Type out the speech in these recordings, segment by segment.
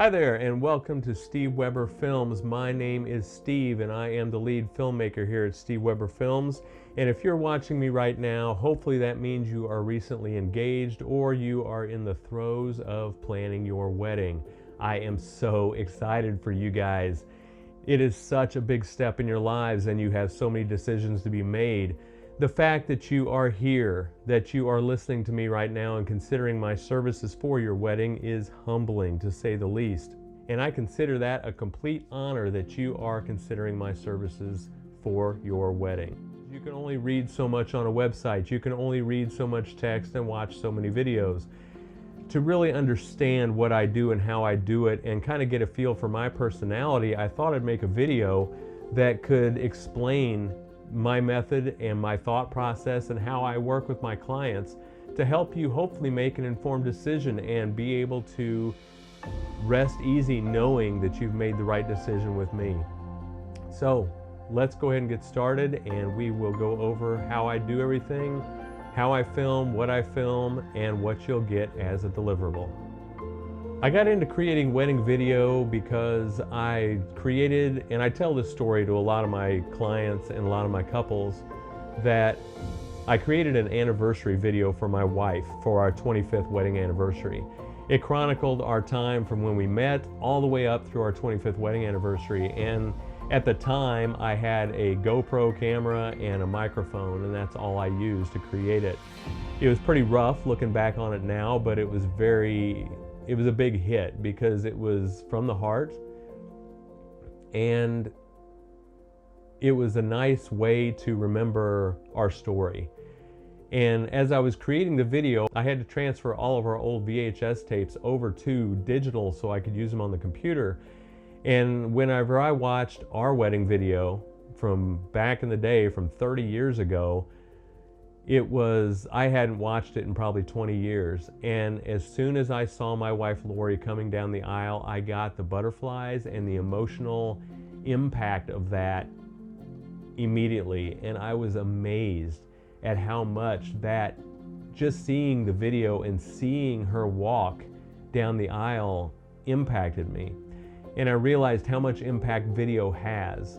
Hi there, and welcome to Steve Weber Films. My name is Steve, and I am the lead filmmaker here at Steve Weber Films. And if you're watching me right now, hopefully that means you are recently engaged or you are in the throes of planning your wedding. I am so excited for you guys. It is such a big step in your lives, and you have so many decisions to be made. The fact that you are here, that you are listening to me right now and considering my services for your wedding is humbling, to say the least. And I consider that a complete honor that you are considering my services for your wedding. You can only read so much on a website. You can only read so much text and watch so many videos. To really understand what I do and how I do it and kind of get a feel for my personality, I thought I'd make a video that could explain my method and my thought process and how I work with my clients to help you hopefully make an informed decision and be able to rest easy knowing that you've made the right decision with me. So let's go ahead and get started, and we will go over how I do everything, how I film, what I film, and what you'll get as a deliverable. I got into creating wedding video because I created, and I tell this story to a lot of my clients and a lot of my couples, that I created an anniversary video for my wife for our 25th wedding anniversary. It chronicled our time from when we met all the way up through our 25th wedding anniversary. And at the time, I had a GoPro camera and a microphone, and that's all I used to create it. It was pretty rough looking back on it now, but it was a big hit because it was from the heart, and it was a nice way to remember our story. And as I was creating the video, I had to transfer all of our old VHS tapes over to digital so I could use them on the computer. And whenever I watched our wedding video from back in the day, from 30 years ago, I hadn't watched it in probably 20 years. And as soon as I saw my wife Lori coming down the aisle, I got the butterflies and the emotional impact of that immediately. And I was amazed at how much that, just seeing the video and seeing her walk down the aisle, impacted me. And I realized how much impact video has.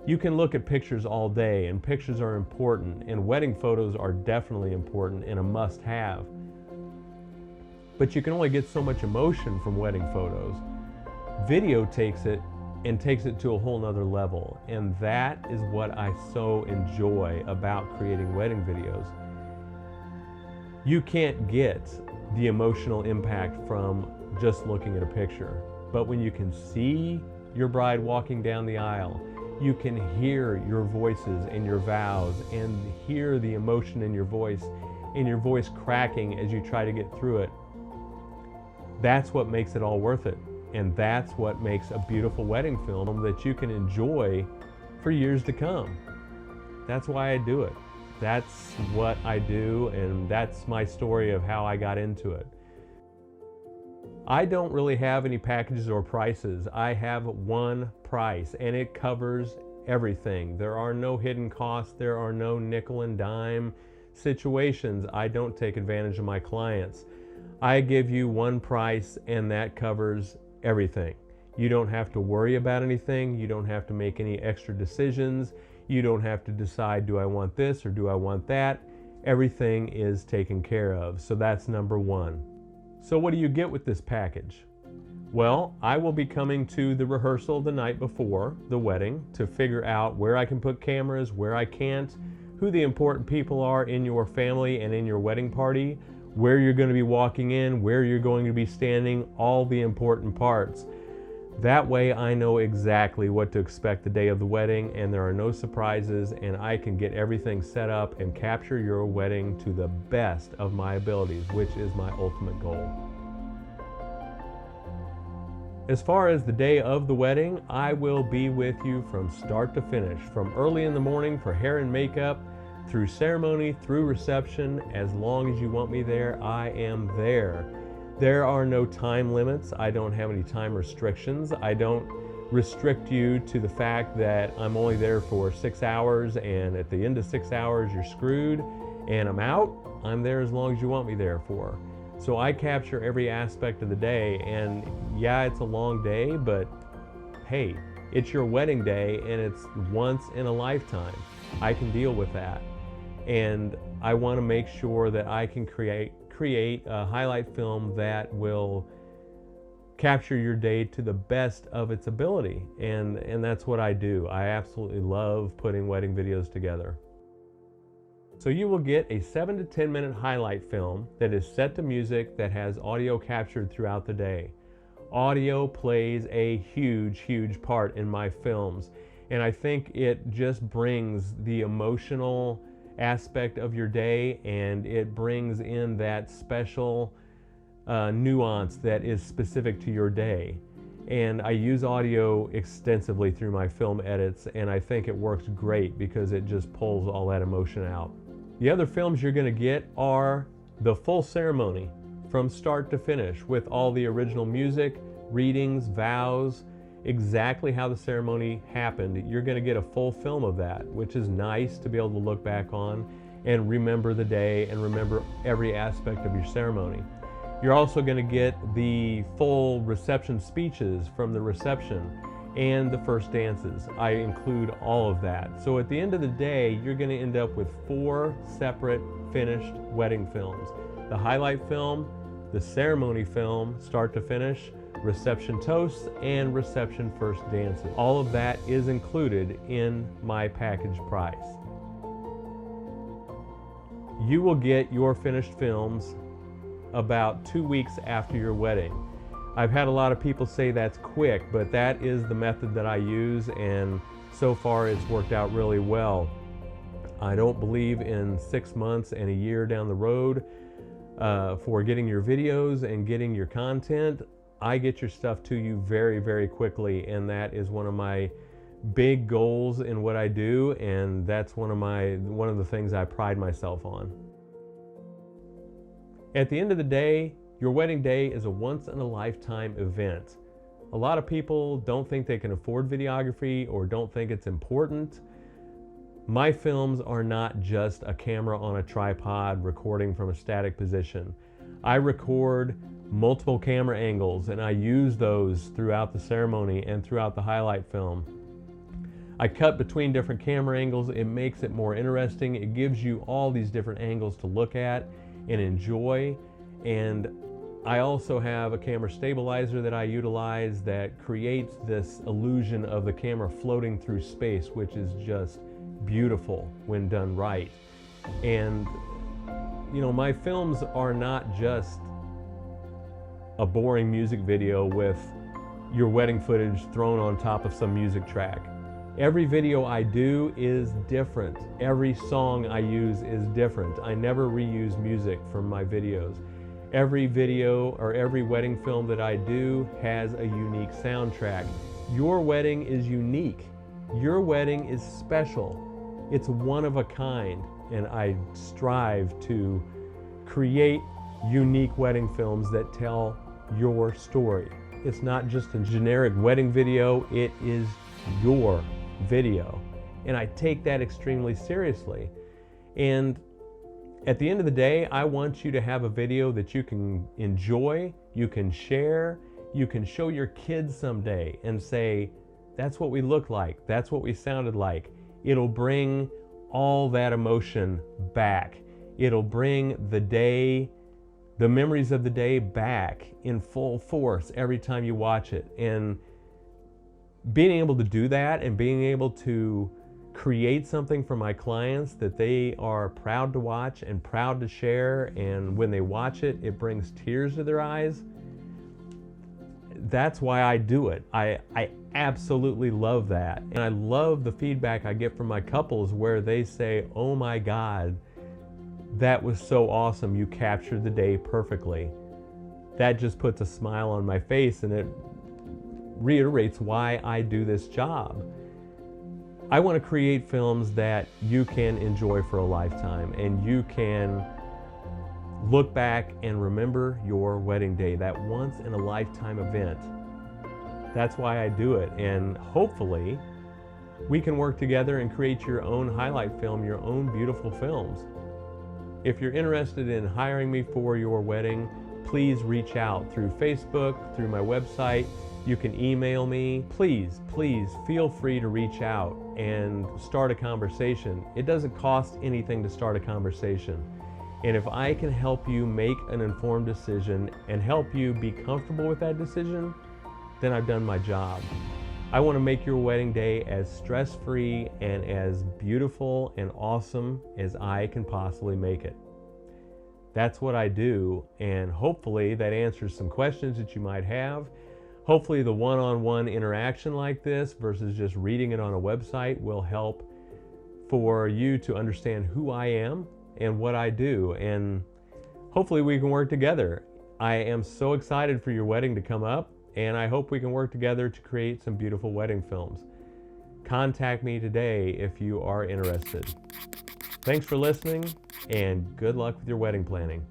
You can look at pictures all day, and pictures are important, and wedding photos are definitely important and a must-have. But you can only get so much emotion from wedding photos. Video takes it to a whole nother level, and that is what I so enjoy about creating wedding videos. You can't get the emotional impact from just looking at a picture, but when you can see your bride walking down the aisle, you can hear your voices and your vows and hear the emotion in your voice and your voice cracking as you try to get through it. That's what makes it all worth it. And that's what makes a beautiful wedding film that you can enjoy for years to come. That's why I do it. That's what I do, and that's my story of how I got into it. I don't really have any packages or prices. I have one price, and it covers everything. There are no hidden costs. There are no nickel and dime situations. I don't take advantage of my clients. I give you one price, and that covers everything. You don't have to worry about anything. You don't have to make any extra decisions. You don't have to decide, do I want this or do I want that? Everything is taken care of. So that's number one. So what do you get with this package? Well, I will be coming to the rehearsal the night before the wedding to figure out where I can put cameras, where I can't, who the important people are in your family and in your wedding party, where you're going to be walking in, where you're going to be standing, all the important parts. That way I know exactly what to expect the day of the wedding, and there are no surprises, and I can get everything set up and capture your wedding to the best of my abilities, which is my ultimate goal. As far as the day of the wedding, I will be with you from start to finish, from early in the morning for hair and makeup, through ceremony, through reception. As long as you want me there, I am there. There are no time limits. I don't have any time restrictions. I don't restrict you to the fact that I'm only there for 6 hours, and at the end of 6 hours you're screwed and I'm out. I'm there as long as you want me there for. So I capture every aspect of the day, and yeah, it's a long day, but hey, it's your wedding day and it's once in a lifetime. I can deal with that. And I want to make sure that I can create a highlight film that will capture your day to the best of its ability. And that's what I do. I absolutely love putting wedding videos together. So you will get a 7 to 10 minute highlight film that is set to music that has audio captured throughout the day. Audio plays a huge part in my films, and I think it just brings the emotional aspect of your day, and it brings in that special nuance that is specific to your day. And I use audio extensively through my film edits, and I think it works great because it just pulls all that emotion out. The other films you're going to get are the full ceremony from start to finish, with all the original music, readings, vows, exactly how the ceremony happened. You're going to get a full film of that, which is nice to be able to look back on and remember the day and remember every aspect of your ceremony. You're also going to get the full reception speeches from the reception and the first dances. I include all of that. So at the end of the day, you're going to end up with 4 separate finished wedding films: the highlight film, the ceremony film, start to finish, reception toasts, and reception first dances. All of that is included in my package price. You will get your finished films about 2 weeks after your wedding. I've had a lot of people say that's quick, but that is the method that I use, and so far it's worked out really well. I don't believe in 6 months and a year down the road for getting your videos and getting your content. I get your stuff to you very quickly, and that is one of my big goals in what I do, and that's one of the things I pride myself on. At the end of the day, your wedding day is a once-in-a-lifetime event. A lot of people don't think they can afford videography or don't think it's important. My films are not just a camera on a tripod recording from a static position. I record multiple camera angles, and I use those throughout the ceremony and throughout the highlight film. I cut between different camera angles. It makes it more interesting. It gives you all these different angles to look at and enjoy. And I also have a camera stabilizer that I utilize that creates this illusion of the camera floating through space, which is just beautiful when done right. And you know, my films are not just a boring music video with your wedding footage thrown on top of some music track. Every video I do is different. Every song I use is different. I never reuse music from my videos. Every video or every wedding film that I do has a unique soundtrack. Your wedding is unique. Your wedding is special. It's one of a kind, and I strive to create unique wedding films that tell your story. It's not just a generic wedding video, it is your video. And I take that extremely seriously. And at the end of the day, I want you to have a video that you can enjoy, you can share, you can show your kids someday and say, that's what we looked like, that's what we sounded like. It'll bring all that emotion back. It'll bring the day, the memories of the day back in full force every time you watch it. And being able to do that and being able to create something for my clients that they are proud to watch and proud to share, and when they watch it, it brings tears to their eyes. That's why I do it. I absolutely love that. And I love the feedback I get from my couples where they say, oh my God, that was so awesome. You captured the day perfectly. That just puts a smile on my face, and it reiterates why I do this job. I want to create films that you can enjoy for a lifetime, and you can look back and remember your wedding day, that once in a lifetime event. That's why I do it, and hopefully we can work together and create your own highlight film, your own beautiful films. If you're interested in hiring me for your wedding, please reach out through Facebook, through my website. You can email me. Please, please feel free to reach out and start a conversation. It doesn't cost anything to start a conversation. And if I can help you make an informed decision and help you be comfortable with that decision, then I've done my job. I want to make your wedding day as stress-free and as beautiful and awesome as I can possibly make it. That's what I do, and hopefully that answers some questions that you might have. Hopefully the one-on-one interaction like this versus just reading it on a website will help for you to understand who I am and what I do, and hopefully we can work together. I am so excited for your wedding to come up, and I hope we can work together to create some beautiful wedding films. Contact me today if you are interested. Thanks for listening, and good luck with your wedding planning.